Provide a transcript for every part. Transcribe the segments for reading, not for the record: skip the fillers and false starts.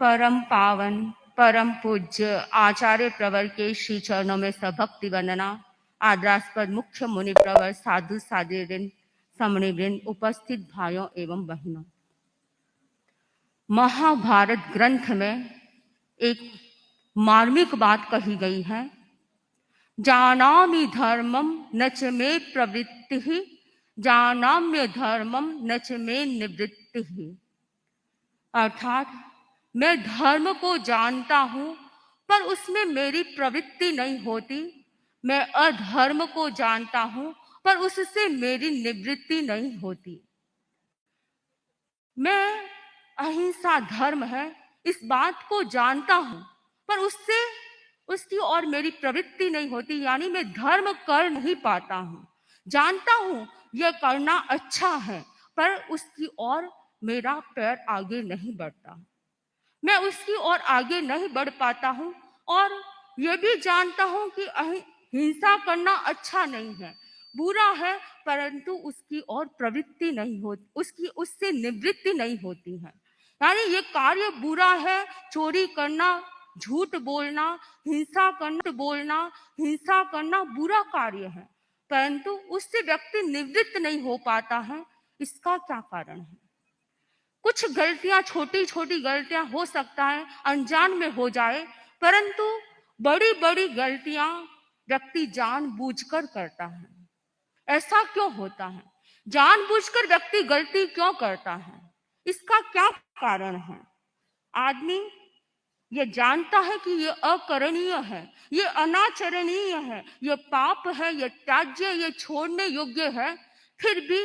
परम पावन परम पूज्य आचार्य प्रवर के श्री चरणों में सभक्ति वंदना। आदरास्पद मुख्य मुनि प्रवर, साधु साध्वीवृंद, समणीवृंद, उपस्थित भाइयों एवं बहनों, महाभारत ग्रंथ में एक मार्मिक बात कही गई है, जानामि धर्मम न च मे प्रवृत्तिः, जानाम्य धर्मम न च मे निवृत्तिः। अर्थात मैं धर्म को जानता हूं पर उसमें मेरी प्रवृत्ति नहीं होती, मैं अधर्म को जानता हूं पर उससे मेरी निवृत्ति नहीं होती। मैं अहिंसा धर्म है इस बात को जानता हूं पर उसकी और मेरी प्रवृत्ति नहीं होती, यानी मैं धर्म कर नहीं पाता हूं। जानता हूं यह करना अच्छा है पर उसकी ओर मेरा पैर आगे नहीं बढ़ता, मैं उसकी ओर आगे नहीं बढ़ पाता हूं। और यह भी जानता हूं कि हिंसा करना अच्छा नहीं है, बुरा है, परंतु उसकी ओर प्रवृत्ति नहीं होती, उससे निवृत्ति नहीं होती है। यानी ये कार्य बुरा है, चोरी करना, झूठ बोलना, हिंसा करना बुरा कार्य है, परंतु उससे व्यक्ति निवृत्त नहीं हो पाता है। इसका क्या कारण है? कुछ गलतियां, छोटी छोटी गलतियां हो सकता है अनजान में हो जाए, परंतु बड़ी बड़ी गलतियां व्यक्ति जानबूझकर करता है। ऐसा क्यों होता है? जानबूझकर व्यक्ति गलती क्यों करता है? इसका क्या कारण है? आदमी ये जानता है कि ये अकरणीय है, ये अनाचरणीय है, ये पाप है, ये त्याज्य, ये छोड़ने योग्य है, फिर भी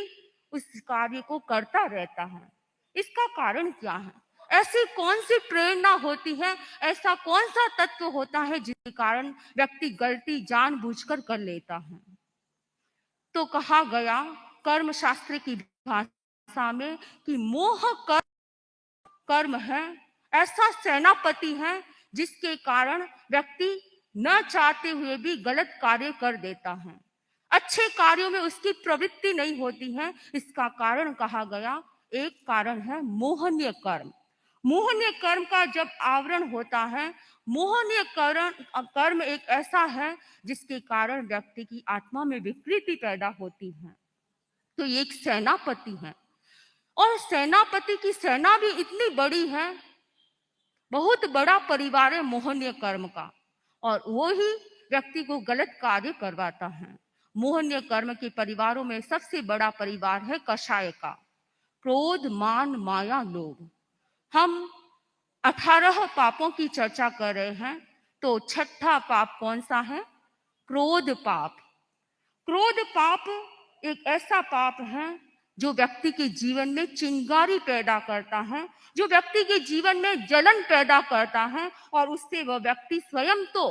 उस कार्य को करता रहता है। इसका कारण क्या है? ऐसी कौन सी प्रेरणा होती है, ऐसा कौन सा तत्व होता है जिसके कारण व्यक्ति गलती जानबूझकर कर लेता है? तो कहा गया कर्म शास्त्र की भाषा में कि मोह कर्म है, ऐसा सेनापति है जिसके कारण व्यक्ति न चाहते हुए भी गलत कार्य कर देता है, अच्छे कार्यों में उसकी प्रवृत्ति नहीं होती है। इसका कारण कहा गया, एक कारण है मोहनीय कर्म। मोहनीय कर्म का जब आवरण होता है, मोहनीय कर्म एक ऐसा है जिसके कारण व्यक्ति की आत्मा में विकृति पैदा होती है। तो ये एक सेनापति है, और सेनापति की सेना भी इतनी बड़ी है, बहुत बड़ा परिवार है मोहनीय कर्म का, और वो ही व्यक्ति को गलत कार्य करवाता है। मोहनीय कर्म के परिवारों में सबसे बड़ा परिवार है कषाय का, क्रोध, मान, माया, लोभ। हम 18 पापों की चर्चा कर रहे हैं, तो छठा पाप कौन सा है? क्रोध पाप। क्रोध पाप एक ऐसा पाप है जो व्यक्ति के जीवन में चिंगारी पैदा करता है, जो व्यक्ति के जीवन में जलन पैदा करता है, और उससे वह व्यक्ति स्वयं तो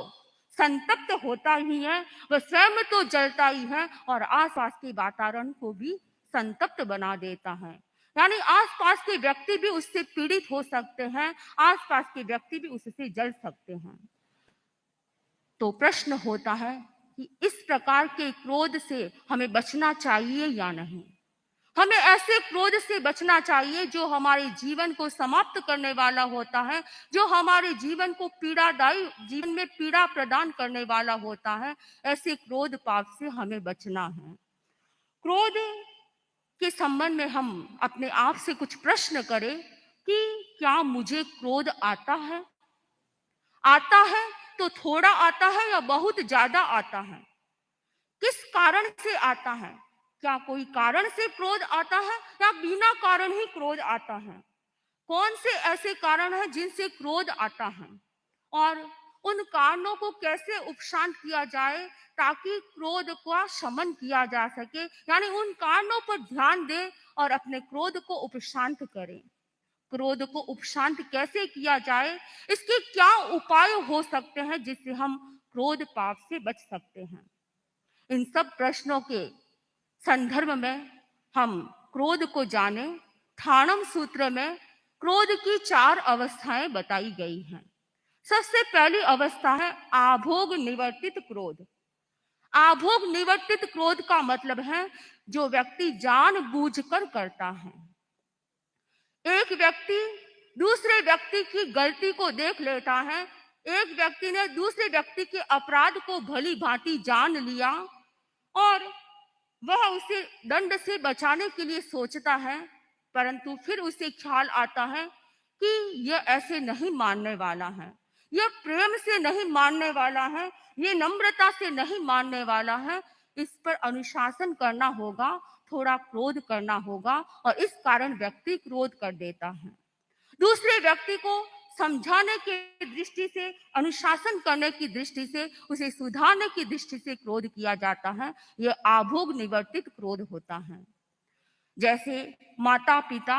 संतप्त होता ही है, वह स्वयं तो जलता ही है, और आसपास के वातावरण को भी संतप्त बना देता है। यानी आसपास के व्यक्ति भी उससे पीड़ित हो सकते हैं, आसपास के व्यक्ति भी उससे जल सकते हैं। तो प्रश्न होता है कि इस प्रकार के क्रोध से हमें बचना चाहिए या नहीं? हमें ऐसे क्रोध से बचना चाहिए जो हमारे जीवन को समाप्त करने वाला होता है, जो हमारे जीवन को पीड़ादायी, जीवन में पीड़ा प्रदान करने वाला होता है। ऐसे क्रोध पाप से हमें बचना है। क्रोध के संबंध में हम अपने आप से कुछ प्रश्न करें कि क्या मुझे क्रोध आता है? आता है तो थोड़ा आता है या बहुत ज्यादा आता है? किस कारण से आता है? क्या कोई कारण से क्रोध आता है या बिना कारण ही क्रोध आता है? कौन से ऐसे कारण हैं जिनसे क्रोध आता है, और उन कारणों को कैसे उपशांत किया जाए ताकि क्रोध का शमन किया जा सके? यानी उन कारणों पर ध्यान दें और अपने क्रोध को उपशांत करें। क्रोध को उपशांत कैसे किया जाए, इसके क्या उपाय हो सकते हैं जिससे हम क्रोध पाप से बच सकते हैं? इन सब प्रश्नों के संदर्भ में हम क्रोध को जाने। थाणम सूत्र में क्रोध की 4 अवस्थाएं बताई गई हैं। सबसे पहली अवस्था है आभोग निवर्तित क्रोध। आभोग निवर्तित क्रोध का मतलब है जो व्यक्ति जानबूझकर करता है। एक व्यक्ति दूसरे व्यक्ति की गलती को देख लेता है। एक व्यक्ति ने दूसरे व्यक्ति के अपराध को भली भांति जान लिया और वह उसे दंड से बचाने के लिए सोचता है, परंतु फिर उसे ख्याल आता है कि यह ऐसे नहीं मानने वाला है, यह प्रेम से नहीं मानने वाला है, ये नम्रता से नहीं मानने वाला है। इस पर अनुशासन करना होगा, थोड़ा क्रोध करना होगा, और इस कारण व्यक्ति क्रोध कर देता है। दूसरे व्यक्ति को समझाने की दृष्टि से, अनुशासन करने की दृष्टि से, उसे सुधारने की दृष्टि से क्रोध किया जाता है। यह आभोग निवर्तित क्रोध होता है। जैसे माता पिता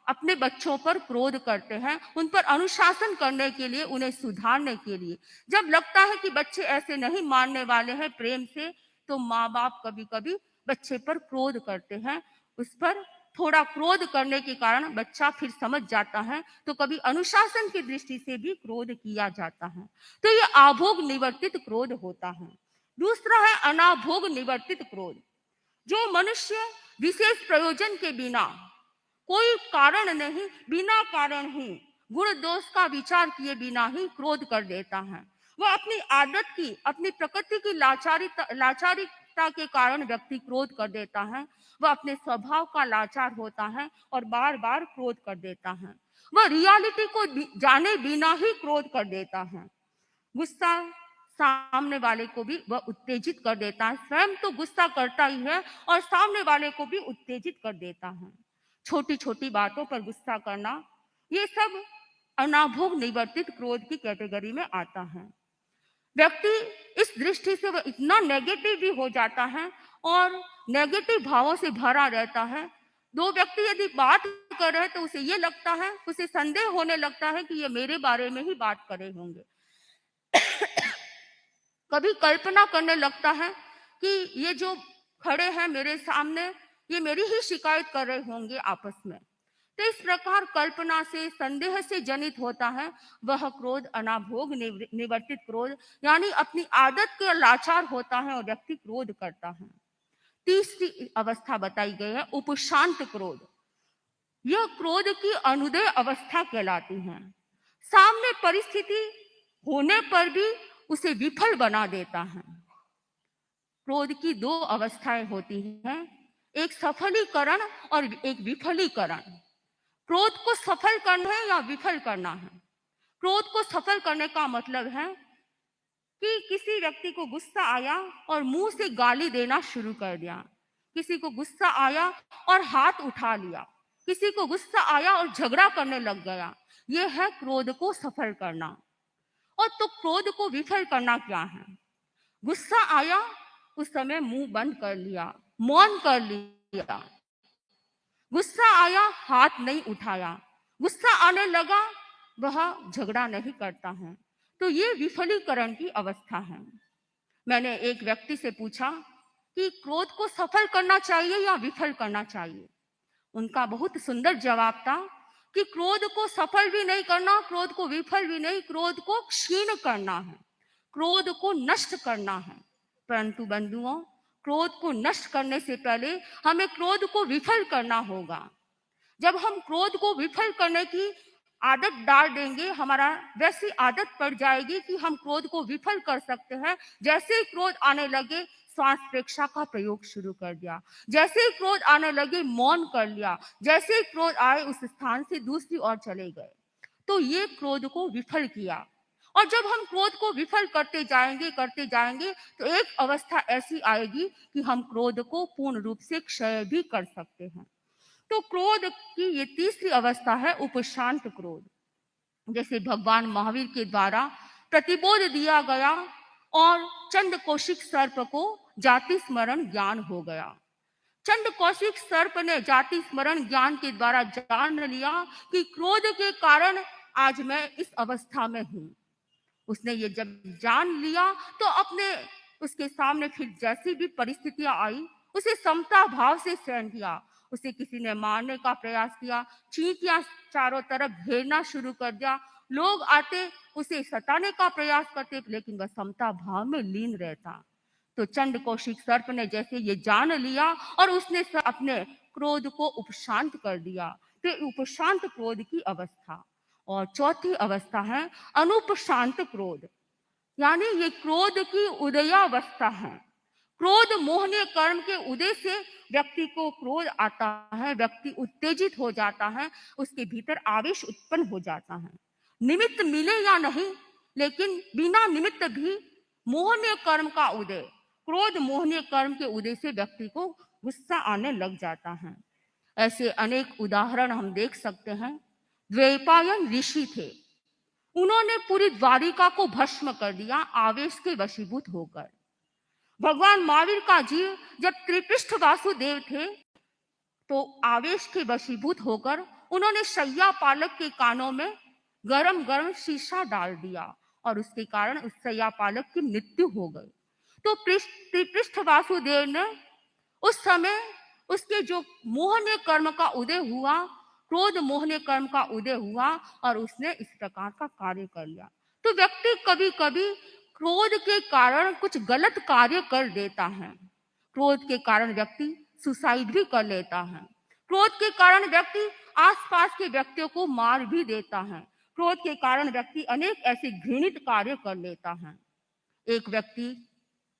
अपने बच्चों पर क्रोध करते हैं, उन पर अनुशासन करने के लिए, उन्हें सुधारने के लिए। जब लगता है कि बच्चे ऐसे नहीं मानने वाले हैं प्रेम से, तो माँ बाप कभी कभी बच्चे पर क्रोध करते हैं। उस पर थोड़ा क्रोध करने के कारण बच्चा फिर समझ जाता है, तो कभी अनुशासन की दृष्टि से भी क्रोध किया जाता है। तो ये आभोग निवर्तित क्रोध होता है। दूसरा है अनाभोग निवर्तित क्रोध, जो मनुष्य विशेष प्रयोजन के बिना, कोई कारण नहीं, बिना कारण ही, गुण दोष का विचार किए बिना ही क्रोध कर देता है। वह अपनी आदत की, अपनी प्रकृति की लाचारिता के कारण व्यक्ति क्रोध कर देता है। वह अपने स्वभाव का लाचार होता है और बार बार क्रोध कर देता है। वह रियलिटी को जाने बिना ही क्रोध कर देता है। गुस्सा सामने वाले को भी वह उत्तेजित कर देता है, स्वयं तो गुस्सा करता ही है और सामने वाले को भी उत्तेजित कर देता है। छोटी छोटी बातों पर गुस्सा करना, ये सब अनाभोग निवर्तित क्रोध की कैटेगरी में आता है। व्यक्ति इस दृष्टि से वह इतना नेगेटिव भी हो जाता है और नेगेटिव भावों से भरा रहता है। दो व्यक्ति यदि बात कर रहे हैं तो उसे ये लगता है, उसे संदेह होने लगता है कि ये मेरे बारे में ही बात करे होंगे। कभी कल्पना करने लगता है कि ये जो खड़े हैं मेरे सामने, ये मेरी ही शिकायत कर रहे होंगे आपस में। तो इस प्रकार कल्पना से, संदेह से जनित होता है वह क्रोध, अनाभोग निवर्तित क्रोध, यानी अपनी आदत के लाचार होता है और व्यक्ति क्रोध करता है। तीसरी अवस्था बताई गई है उपशांत क्रोध। यह क्रोध की अनुदय अवस्था कहलाती है। सामने परिस्थिति होने पर भी उसे विफल बना देता है। क्रोध की दो अवस्थाएं होती हैं, एक सफलीकरण और एक विफलीकरण। क्रोध को सफल करना है या विफल करना है। क्रोध को सफल करने का मतलब है कि किसी व्यक्ति को गुस्सा आया और मुंह से गाली देना शुरू कर दिया, किसी को गुस्सा आया और हाथ उठा लिया, किसी को गुस्सा आया और झगड़ा करने लग गया। यह है क्रोध को सफल करना। और तो क्रोध को विफल करना क्या है? गुस्सा आया, उस समय मुंह बंद कर लिया, मौन कर लिया। गुस्सा आया, हाथ नहीं उठाया। गुस्सा आने लगा, वह झगड़ा नहीं करता है। तो ये विफलीकरण की अवस्था है। मैंने एक व्यक्ति से पूछा कि क्रोध को सफल करना चाहिए या विफल करना चाहिए। उनका बहुत सुंदर जवाब था कि क्रोध को सफल भी नहीं करना, क्रोध को विफल भी नहीं, क्रोध को क्षीण करना है, क्रोध को नष्ट करना है। परंतु बंधुओं, क्रोध को नष्ट करने से पहले हमें क्रोध को विफल करना होगा। जब हम क्रोध को विफल करने की आदत डाल देंगे, हमारा वैसी आदत पड़ जाएगी कि हम क्रोध को विफल कर सकते हैं। जैसे ही क्रोध आने लगे, श्वास प्रेक्षा का प्रयोग शुरू कर दिया। जैसे ही क्रोध आने लगे, मौन कर लिया। जैसे ही क्रोध आए, उस स्थान से दूसरी ओर चले गए। तो ये क्रोध को विफल किया। और जब हम क्रोध को विफल करते जाएंगे तो एक अवस्था ऐसी आएगी कि हम क्रोध को पूर्ण रूप से क्षय भी कर सकते हैं। तो क्रोध की ये तीसरी अवस्था है उपशांत क्रोध। जैसे भगवान महावीर के द्वारा प्रतिबोध दिया गया और चंड कौशिक सर्प को जाति स्मरण ज्ञान हो गया। चंड कौशिक सर्प ने जाति स्मरण ज्ञान के द्वारा जान लिया कि क्रोध के कारण आज मैं इस अवस्था में हूं। उसने ये जब जान लिया तो उसके सामने फिर जैसी भी परिस्थितियां आई, उसे समता भाव से सहन किया। उसे किसी ने मारने का प्रयास किया, चींटियां चारों तरफ घेरना शुरू कर दिया, लोग आते उसे सताने का प्रयास करते, लेकिन वह समता भाव में लीन रहता। तो चंड कौशिक सर्प ने जैसे ये जान लिया और उसने अपने क्रोध को उपशांत कर दिया। तो उपशांत क्रोध की अवस्था। और चौथी अवस्था है अनुपशांत क्रोध, यानी ये क्रोध की उदयावस्था है। क्रोध मोहनीय कर्म के उदय से व्यक्ति को क्रोध आता है, व्यक्ति उत्तेजित हो जाता है, उसके भीतर आवेश उत्पन्न हो जाता है। निमित्त मिले या नहीं, लेकिन बिना निमित्त भी मोहनीय कर्म का उदय, क्रोध मोहनीय कर्म के उदय से व्यक्ति को गुस्सा आने लग जाता है। ऐसे अनेक उदाहरण हम देख सकते हैं। द्वैपायन ऋषि थे, उन्होंने पूरी द्वारिका को भस्म कर दिया आवेश के वशीभूत होकर। भगवान महावीर का जीव जब त्रिपृष्ठ वासुदेव थे तो आवेश के वशीभूत होकर उन्होंने शैया पालक के कानों में गरम गरम शीशा डाल दिया और उसके कारण उस शैया पालक की मृत्यु हो गई। तो त्रिपृष्ठ वासुदेव ने उस समय उसके जो मोहनीय कर्म का उदय हुआ, क्रोध मोहनीय कर्म का उदय हुआ और उसने इस प्रकार का कार्य कर लिया। तो व्यक्ति कभी कभी क्रोध के कारण कुछ गलत कार्य कर देता है। क्रोध के कारण व्यक्ति सुसाइड भी कर लेता है। क्रोध के कारण व्यक्ति आसपास के व्यक्तियों को मार भी देता है। क्रोध के कारण व्यक्ति अनेक ऐसे घृणित कार्य कर लेता है। एक व्यक्ति,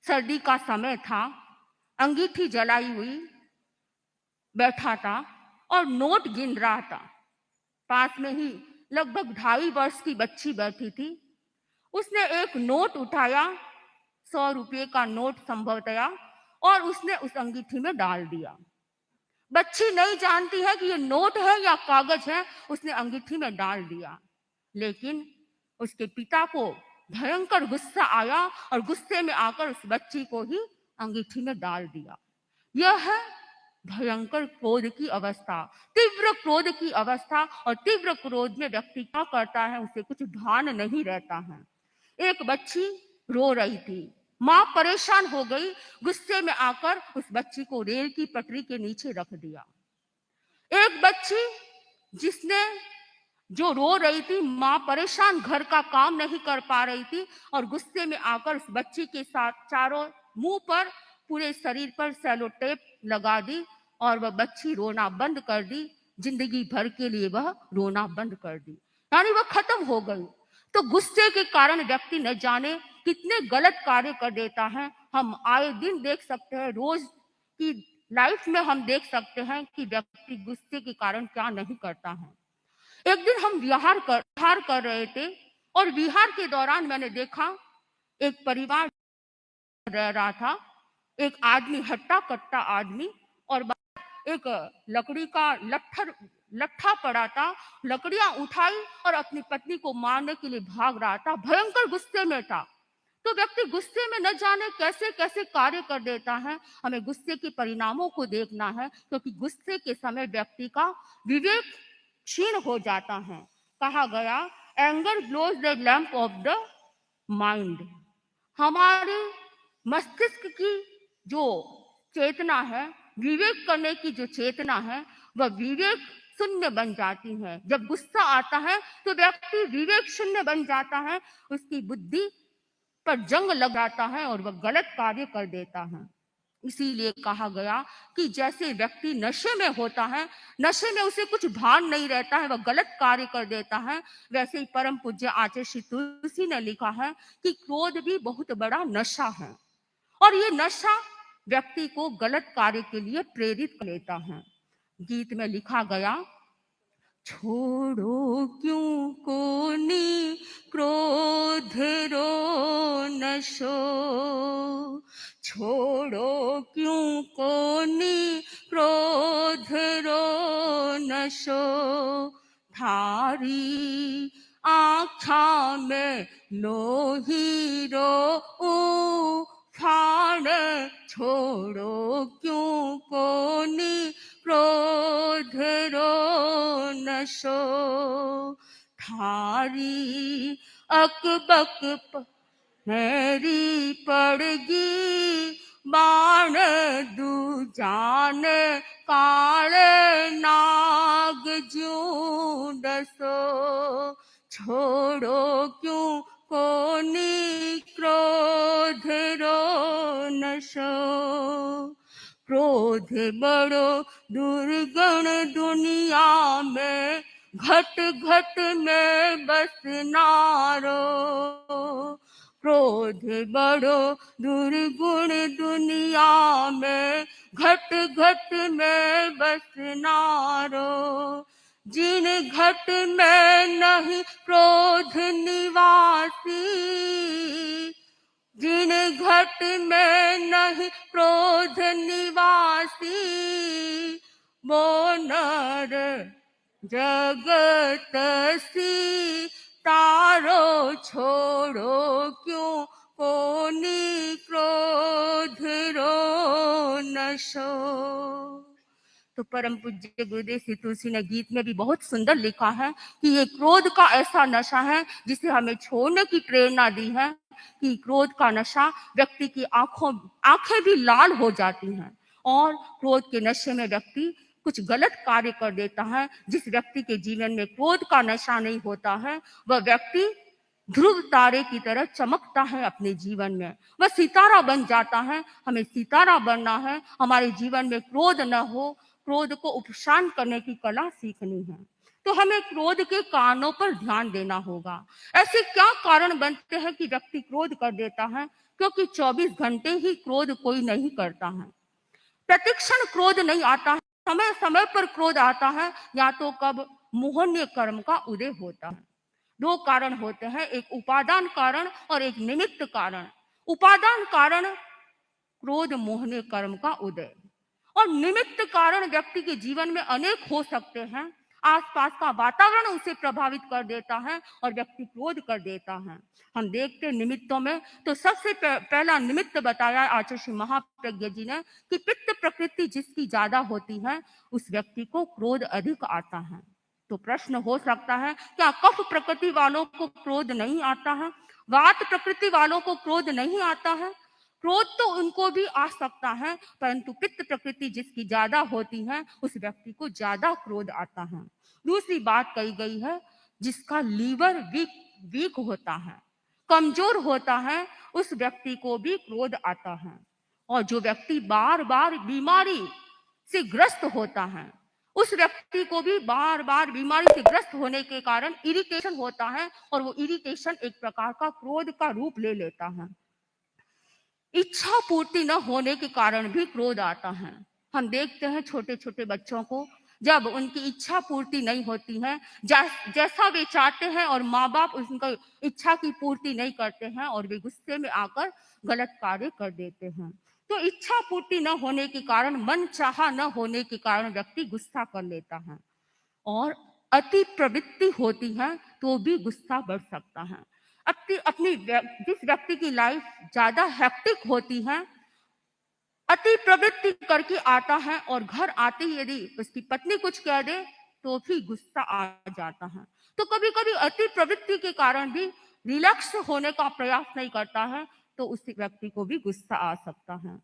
सर्दी का समय था, अंगीठी जलाई हुई बैठा था और नोट गिन रहा था। पास में ही लगभग 2.5 वर्ष की बच्ची बैठी थी। उसने एक नोट उठाया, 100 रुपये का नोट संभवतया, और उसने उस अंगीठी में डाल दिया। बच्ची नहीं जानती है कि ये नोट है या कागज है, उसने अंगीठी में डाल दिया। लेकिन उसके पिता को भयंकर गुस्सा आया और गुस्से में आकर उस बच्ची को ही अंगीठी में डाल दिया। यह है भयंकर क्रोध की अवस्था, तीव्र क्रोध की अवस्था। और तीव्र क्रोध में व्यक्ति क्या करता है, उसे कुछ भान नहीं रहता है। एक बच्ची रो रही थी, माँ परेशान हो गई, गुस्से में आकर उस बच्ची को रेल की पटरी के नीचे रख दिया। एक बच्ची जिसने जो रो रही थी, माँ परेशान, घर का काम नहीं कर पा रही थी और गुस्से में आकर उस बच्ची के साथ चारों मुंह पर, पूरे शरीर पर सेलो टेप लगा दी और वह बच्ची रोना बंद कर दी। जिंदगी भर के लिए वह रोना बंद कर दी, यानी वह खत्म हो गई। तो गुस्से के कारण व्यक्ति न जाने कितने गलत कार्य कर देता है। हम आए दिन देख सकते हैं, रोज की लाइफ में हम देख सकते हैं कि व्यक्ति गुस्से के कारण क्या नहीं करता है। एक दिन हम विहार कर रहे थे और विहार के दौरान मैंने देखा एक परिवार रह रहा था। एक आदमी, हट्टा कट्टा आदमी, और एक लकड़ी का लट्ठा पड़ा था, लकड़ियां उठाई और अपनी पत्नी को मारने के लिए भाग रहा था, भयंकर गुस्से में था। तो व्यक्ति गुस्से में न जाने कैसे कैसे कार्य कर देता है। हमें गुस्से के परिणामों को देखना है, क्योंकि गुस्से के समय व्यक्ति का विवेक क्षीण हो जाता है। कहा गया, anger blows the lamp off the mind. हमारे मस्तिष्क की जो चेतना है, विवेक करने की जो चेतना है, वह विवेक शून्य बन जाती है। जब गुस्सा आता है तो व्यक्ति विवेक शून्य बन जाता है, उसकी बुद्धि पर जंग लग जाता है और वह गलत कार्य कर देता है। इसीलिए कहा गया कि जैसे व्यक्ति नशे में होता है, नशे में उसे कुछ भान नहीं रहता है, वह गलत कार्य कर देता है, वैसे ही परम पूज्य आचार्य श्री तुलसी ने लिखा है कि क्रोध भी बहुत बड़ा नशा है और ये नशा व्यक्ति को गलत कार्य के लिए प्रेरित कर लेता है। गीत में लिखा गया, छोड़ो क्यों कोनी क्रोध रो नशो, छोड़ो क्यों कोनी क्रोध रो नशो, थारी आँखा में लोही रो फाड़, छोड़ो क्यों कोनी क्रोध रो नशो, थारी अकबक मेरी पड़गी, बाण दूजान काले नाग जूं डसो, छोड़ो क्यों कोनी क्रोध रो नशो, क्रोध बड़ो दुर्गुण दुनिया में, घट घट में बसनारो, क्रोध बड़ो दुर्गुण दुनिया में, घट घट में बसनारो। जिन घट में नहीं क्रोध निवासी, जिन घट में नहीं क्रोध निवासी, वो नर जगत सी तारो छोड़ो क्यों कोनी क्रोध रो नशो। तो परम पूज्य गुरुदेव श्री तुलसी ने गीत में भी बहुत सुंदर लिखा है कि ये क्रोध का ऐसा नशा है जिसे हमें छोड़ने की प्रेरणा दी है कि क्रोध का नशा व्यक्ति की आंखें भी लाल हो जाती हैं और क्रोध के नशे में व्यक्ति कुछ गलत कार्य कर देता है। जिस व्यक्ति के जीवन में क्रोध का नशा नहीं होता है वह व्यक्ति ध्रुव तारे की तरह चमकता है अपने जीवन में, वह सितारा बन जाता है। हमें सितारा बनना है, हमारे जीवन में क्रोध न हो, क्रोध को उपशांत करने की कला सीखनी है। तो हमें क्रोध के कारणों पर ध्यान देना होगा। ऐसे क्या कारण बनते हैं कि व्यक्ति क्रोध कर देता है? क्योंकि 24 घंटे ही क्रोध कोई नहीं करता है, प्रतिक्षण क्रोध नहीं आता है, समय समय पर क्रोध आता है, या तो कब मोहनीय कर्म का उदय होता है। दो कारण होते हैं, एक उपादान कारण और एक निमित्त कारण। उपादान कारण क्रोध मोहनीय कर्म का उदय, और निमित्त कारण व्यक्ति के जीवन में अनेक हो सकते हैं। आसपास का वातावरण उसे प्रभावित कर देता है और व्यक्ति क्रोध कर देता है। हम देखते निमित्तों में तो सबसे पहला निमित्त बताया आचार्य श्री महाप्रज्ञ जी ने कि पित्त प्रकृति जिसकी ज्यादा होती है उस व्यक्ति को क्रोध अधिक आता है। तो प्रश्न हो सकता है क्या कफ प्रकृति वालों को क्रोध नहीं आता है, वात प्रकृति वालों को क्रोध नहीं आता है? क्रोध तो उनको भी आ सकता है, परंतु पित्त प्रकृति जिसकी ज्यादा होती है उस व्यक्ति को ज्यादा क्रोध आता है। दूसरी बात कही गई है जिसका लीवर वीक होता है, कमजोर होता है, उस व्यक्ति को भी क्रोध आता है। और जो व्यक्ति बार बार बीमारी से ग्रस्त होता है उस व्यक्ति को भी बार बार बीमारी से ग्रस्त होने के कारण इरिटेशन होता है, और वो इरिटेशन एक प्रकार का क्रोध का रूप ले लेता है। इच्छा पूर्ति न होने के कारण भी क्रोध आता है। हम देखते हैं छोटे छोटे बच्चों को, जब उनकी इच्छा पूर्ति नहीं होती है, जैसा वे चाहते हैं और माँ बाप उनका इच्छा की पूर्ति नहीं करते हैं और वे गुस्से में आकर गलत कार्य कर देते हैं। तो इच्छा पूर्ति न होने के कारण, मन चाहा न होने के कारण व्यक्ति गुस्सा कर लेता है, और अति प्रवृत्ति होती है तो भी गुस्सा बढ़ सकता है। अपनी जिस व्यक्ति की लाइफ ज्यादा हेक्टिक होती है, अति प्रवृत्ति करके आता है और घर आते ही यदि उसकी पत्नी कुछ कह दे तो भी गुस्सा आ जाता है। तो कभी कभी अति प्रवृत्ति के कारण भी रिलैक्स होने का प्रयास नहीं करता है तो उस व्यक्ति को भी गुस्सा आ सकता है।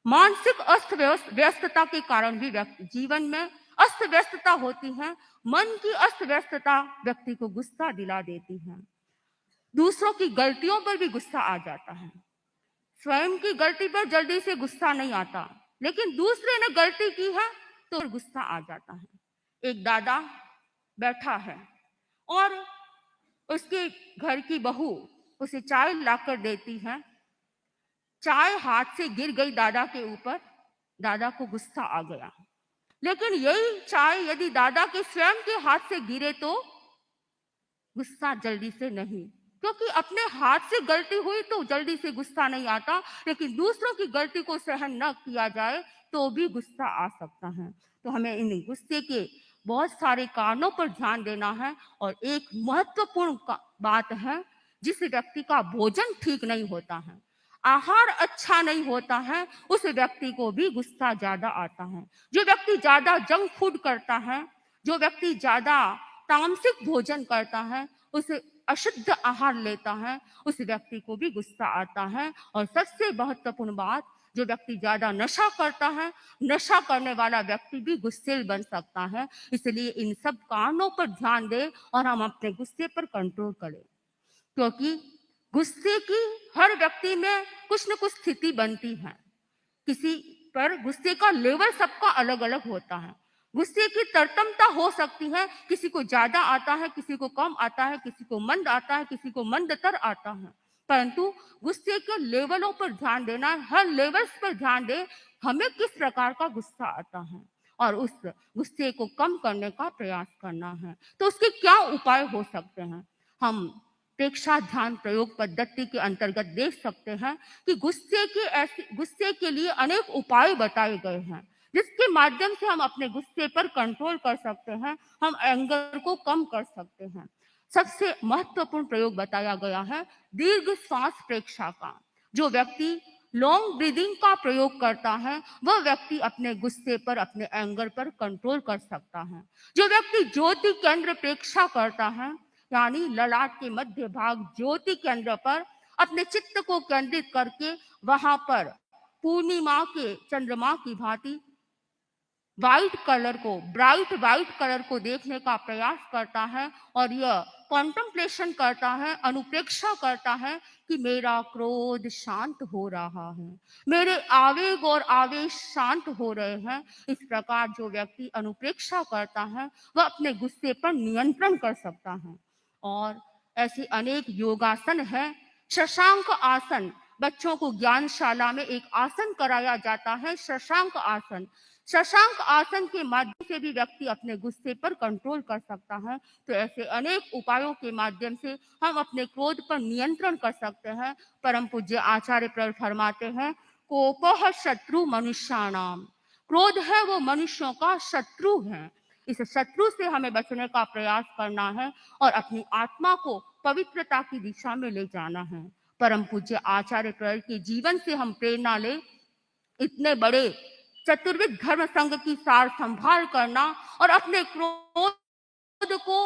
मानसिक अस्त व्यस्तता के कारण भी जीवन में अस्त व्यस्तता होती है। मन की अस्त व्यस्तता व्यक्ति को गुस्सा दिला देती है। दूसरों की गलतियों पर भी गुस्सा आ जाता है। स्वयं की गलती पर जल्दी से गुस्सा नहीं आता, लेकिन दूसरे ने गलती की है तो गुस्सा आ जाता है। एक दादा बैठा है और उसके घर की बहू उसे चाय लाकर देती है, चाय हाथ से गिर गई दादा के ऊपर, दादा को गुस्सा आ गया। लेकिन यही चाय यदि दादा के स्वयं के हाथ से गिरे तो गुस्सा जल्दी से नहीं, क्योंकि अपने हाथ से गलती हुई तो जल्दी से गुस्सा नहीं आता, लेकिन दूसरों की गलती को सहन न किया जाए तो भी गुस्सा आ सकता है। तो हमें इन गुस्से के बहुत सारे कारणों पर ध्यान देना है। और एक महत्वपूर्ण बात है, जिस व्यक्ति का भोजन ठीक नहीं होता है, आहार अच्छा नहीं होता है, उस व्यक्ति को भी गुस्सा ज्यादा आता है। जो व्यक्ति ज्यादा जंक फूड करता है, जो व्यक्ति ज्यादा तामसिक भोजन करता है, उसे अशुद्ध आहार लेता है, उस व्यक्ति को भी गुस्सा आता है। और सबसे महत्वपूर्ण बात, जो व्यक्ति ज्यादा नशा करता है, नशा करने वाला व्यक्ति भी गुस्सेल बन सकता है। इसलिए इन सब कारणों पर ध्यान दें और हम अपने गुस्से पर कंट्रोल करें, क्योंकि गुस्से की हर व्यक्ति में कुछ न कुछ स्थिति बनती है। किसी पर गुस्से का लेवल सबका अलग अलग होता है। गुस्से की तरतमता हो सकती है, किसी को ज्यादा आता है, किसी को कम आता है, किसी को मंद आता है, किसी को मंदतर आता है। परंतु गुस्से के लेवलों पर ध्यान देना है, हर लेवल्स पर ध्यान दें, हमें किस प्रकार का गुस्सा आता है और उस गुस्से को कम करने का प्रयास करना है। तो उसके क्या उपाय हो सकते हैं? हम प्रेक्षा ध्यान प्रयोग पद्धति के अंतर्गत देख सकते हैं कि गुस्से के लिए अनेक उपाय बताए गए हैं, जिसके माध्यम से हम अपने गुस्से पर कंट्रोल कर सकते हैं, हम एंगर को कम कर सकते हैं। सबसे महत्वपूर्ण प्रयोग बताया गया है दीर्घ श्वास प्रेक्षा का। जो व्यक्ति लॉन्ग ब्रीदिंग का प्रयोग करता है, वह व्यक्ति अपने गुस्से पर, अपने एंगर पर कंट्रोल कर सकता है। जो व्यक्ति ज्योति केंद्र प्रेक्षा करता है, यानी ललाट के मध्य भाग ज्योति केंद्र पर अपने चित्त को केंद्रित करके वहां पर पूर्णिमा के चंद्रमा की भांति ब्राइट वाइट कलर को देखने का प्रयास करता है और यह कॉन्टम्पलेशन करता है, अनुप्रेक्षा करता है कि मेरा क्रोध शांत हो रहा है, मेरे आवेग और आवेश शांत हो रहे हैं। इस प्रकार जो व्यक्ति अनुप्रेक्षा करता है, वह अपने गुस्से पर नियंत्रण कर सकता है। और ऐसे अनेक योगासन है। शशांक आसन, बच्चों को ज्ञानशाला में एक आसन कराया जाता है, शशांक आसन। शशांक आसन के माध्यम से भी व्यक्ति अपने गुस्से पर कंट्रोल कर सकता है। तो ऐसे अनेक उपायों के माध्यम से हम अपने क्रोध पर नियंत्रण कर सकते हैं। परम पूज्य आचार्य प्रवर फरमाते हैं, कोपः शत्रु मनुष्याणाम, क्रोध है वो मनुष्यों का शत्रु है। इस शत्रु से हमें बचने का प्रयास करना है और अपनी आत्मा को पवित्रता की दिशा में ले जाना है। परम पूज्य आचार्य प्रवर के जीवन से हम प्रेरणा ले, इतने बड़े चतुर्विध धर्म संघ की सार संभाल करना और अपने क्रोध को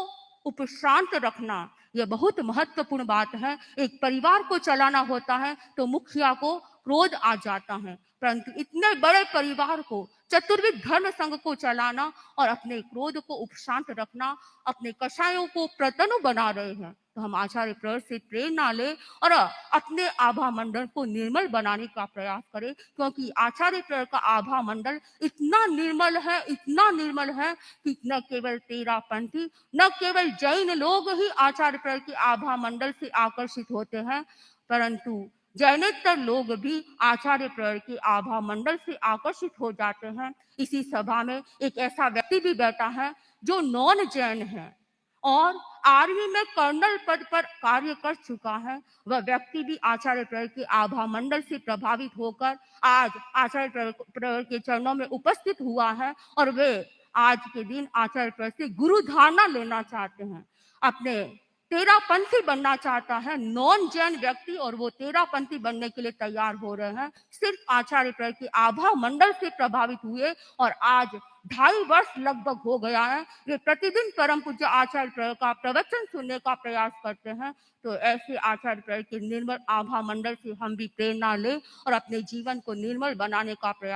उपशांत रखना, यह बहुत महत्वपूर्ण बात है। एक परिवार को चलाना होता है तो मुखिया को क्रोध आ जाता है, परंतु इतने बड़े परिवार को, चतुर्विध धर्म संघ को चलाना और अपने क्रोध को उपशांत रखना, अपने कषायों को प्रतनु बना रहे हैं। तो हम आचार्य प्रवर से प्रेरणा ले और अपने आभा मंडल को निर्मल बनाने का प्रयास करें, क्योंकि आचार्य प्रवर का आभा मंडल इतना निर्मल है, इतना निर्मल है कि न केवल तेरापंथी, न केवल जैन लोग ही आचार्य प्रवर के आभा मंडल से आकर्षित होते हैं, परंतु जैनेतर लोग भी आचार्य प्रवर के आभा मंडल से आकर्षित हो जाते हैं। इसी सभा में एक ऐसा व्यक्ति भी बैठा है जो नॉन जैन है और आर्मी में कर्नल पद पर कार्य कर चुका है। वह व्यक्ति भी आचार्य प्रवर के आभा मंडल से प्रभावित होकर आज आचार्य प्रवर के चरणों में उपस्थित हुआ है और वे आज के दिन आचार्य प्रवर से गुरु धारणा लेना चाहते हैं, अपने तेरापंथी बनना चाहता है नॉन जैन व्यक्ति, और वो तेरापंथी बनने के लिए तैयार हो रहे हैं। सिर्फ आचार्य प्रवर के आभा मंडल से प्रभावित हुए और आज 2.5 वर्ष लगभग हो गया है, वे प्रतिदिन परम पूज्य आचार्य प्रवर का प्रवचन सुनने का प्रयास करते हैं। तो ऐसे आचार्य प्रवर के निर्मल आभा मंडल से हम भी प्रेरणा ले और अपने जीवन को निर्मल बनाने का प्रयास